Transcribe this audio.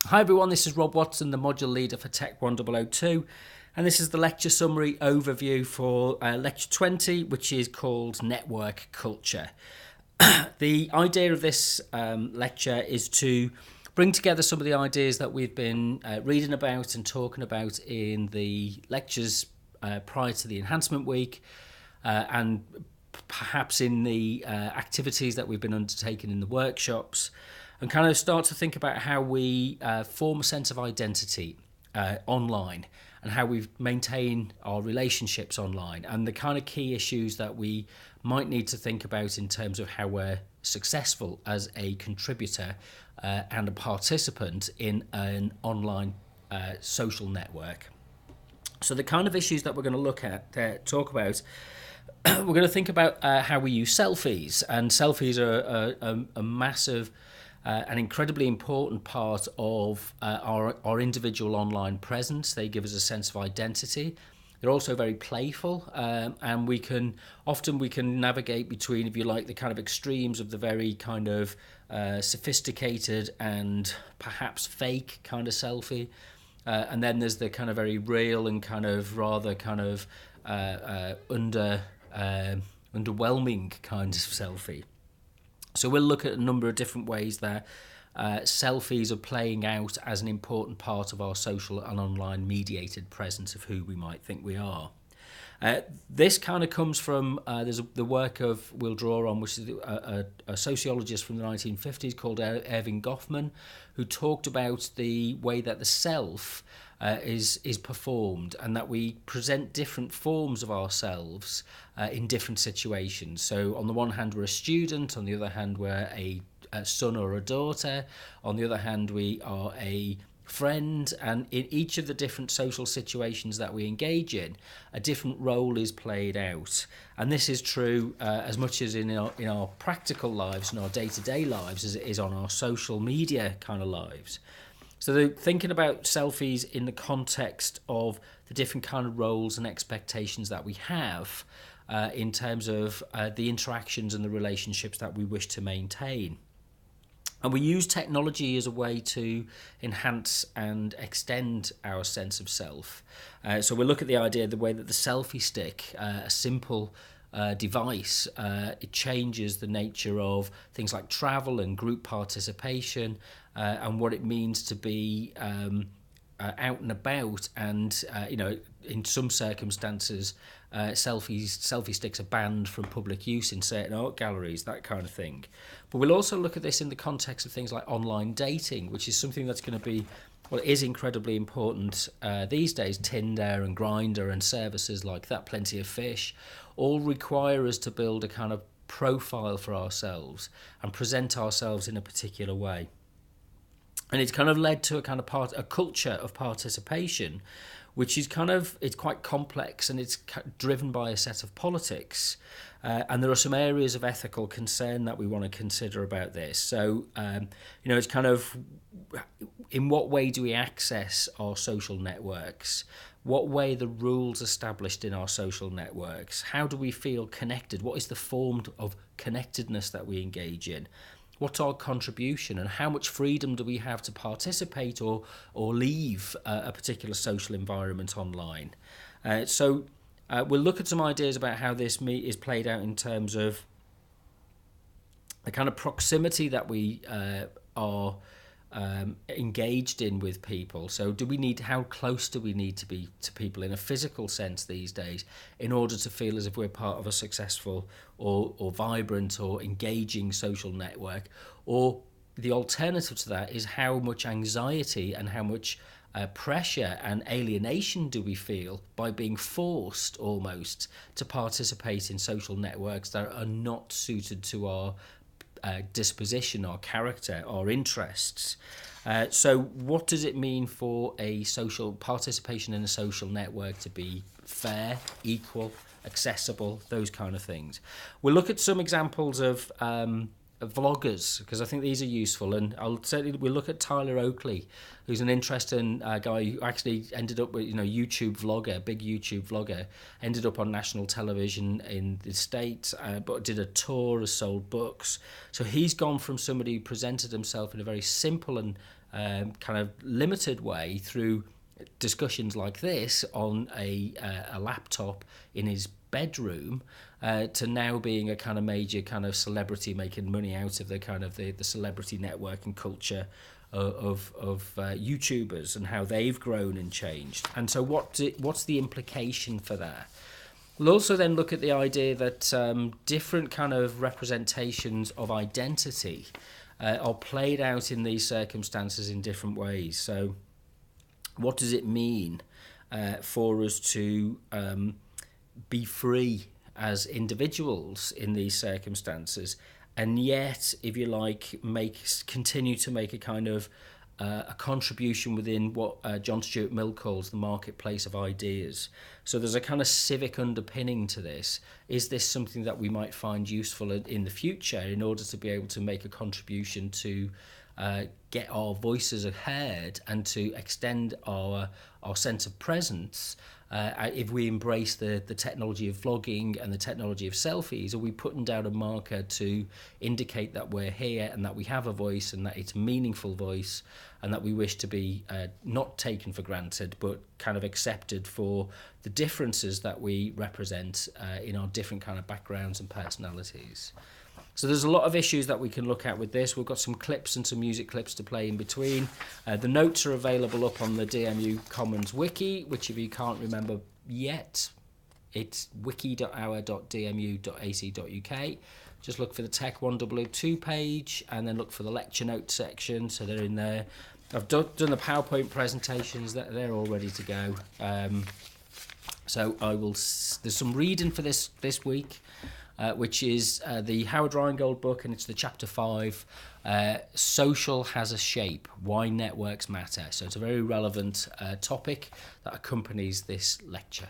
Hi everyone, this is Rob Watson, the module leader for TECH1002, and this is the lecture summary overview for lecture 20, which is called Network Culture. The idea of this lecture is to bring together some of the ideas that we've been reading about and talking about in the lectures prior to the enhancement week, and perhaps in the activities that we've been undertaking in the workshops, and kind of start to think about how we form a sense of identity online and how we maintain our relationships online, and the kind of key issues that we might need to think about in terms of how we're successful as a contributor and a participant in an online social network. So the kind of issues that we're going to look at, talk about, we're going to think about how we use selfies, and selfies are a massive an incredibly important part of our individual online presence. They give us a sense of identity. They're also very playful, and we can navigate between, if you like, the kind of extremes of the very kind of sophisticated and perhaps fake kind of selfie, and then there's the kind of very real and kind of rather kind of underwhelming kind of selfie. So we'll look at a number of different ways that selfies are playing out as an important part of our social and online mediated presence of who we might think we are. This kind of comes from the work of we'll draw on, which is a sociologist from the 1950s called Erving Goffman, who talked about the way that the self is performed, and that we present different forms of ourselves in different situations. So on the one hand, we're a student; on the other hand, we're a son or a daughter; on the other hand, we are a friend, and in each of the different social situations that we engage in, a different role is played out. And this is true as much as in our practical lives and our day-to-day lives as it is on our social media kind of lives. So thinking about selfies in the context of the different kind of roles and expectations that we have in terms of the interactions and the relationships that we wish to maintain. And we use technology as a way to enhance and extend our sense of self. So we'll look at the idea of the way that the selfie stick, a simple device, it changes the nature of things like travel and group participation, and what it means to be out and about, and in some circumstances selfie sticks are banned from public use in certain art galleries, that kind of thing. But we'll also look at this in the context of things like online dating, which is something that's going to be, well, it is incredibly important these days. Tinder and Grindr and services like that, Plenty of Fish, all require us to build a kind of profile for ourselves and present ourselves in a particular way. And it's kind of led to a culture of participation, which is it's quite complex, and it's driven by a set of politics. And there are some areas of ethical concern that we want to consider about this. So, it's kind of, in what way do we access our social networks? What way the rules established in our social networks? How do we feel connected? What is the form of connectedness that we engage in? What's our contribution, and how much freedom do we have to participate or leave a particular social environment online? So we'll look at some ideas about how this is played out in terms of the kind of proximity that we are engaged in with people. So how close do we need to be to people in a physical sense these days in order to feel as if we're part of a successful or vibrant or engaging social network? Or the alternative to that is, how much anxiety and how much pressure and alienation do we feel by being forced almost to participate in social networks that are not suited to our disposition, our character, our interests? So what does it mean for a social participation in a social network to be fair, equal, accessible, those kind of things? We'll look at some examples of vloggers, because I think these are useful, and we'll look at Tyler Oakley, who's an interesting guy who actually ended up with, YouTube vlogger, big YouTube vlogger, ended up on national television in the States, but did a tour, has sold books. So he's gone from somebody who presented himself in a very simple and kind of limited way through discussions like this on a laptop in his bedroom, to now being a kind of major kind of celebrity, making money out of the kind of the celebrity network and culture of YouTubers and how they've grown and changed. And so what's the implication for that? We'll also then look at the idea that different kind of representations of identity are played out in these circumstances in different ways. So what does it mean for us to be free as individuals in these circumstances, and yet, if you like, continue to make a kind of a contribution within what John Stuart Mill calls the marketplace of ideas. So there's a kind of civic underpinning to this. Is this something that we might find useful in the future in order to be able to make a contribution to get our voices heard and to extend our sense of presence? If we embrace the technology of vlogging and the technology of selfies, are we putting down a marker to indicate that we're here and that we have a voice and that it's a meaningful voice and that we wish to be not taken for granted but kind of accepted for the differences that we represent in our different kind of backgrounds and personalities? So there's a lot of issues that we can look at with this. We've got some clips and some music clips to play in between. The notes are available up on the DMU Commons wiki, which if you can't remember yet, it's wiki.our.dmu.ac.uk. Just look for the TECH1002 page and then look for the lecture notes section, so they're in there. I've done the PowerPoint presentations, they're all ready to go. So there's some reading for this week. Which is the Howard Rheingold book, and it's the chapter 5, Social Has a Shape, Why Networks Matter. So it's a very relevant topic that accompanies this lecture.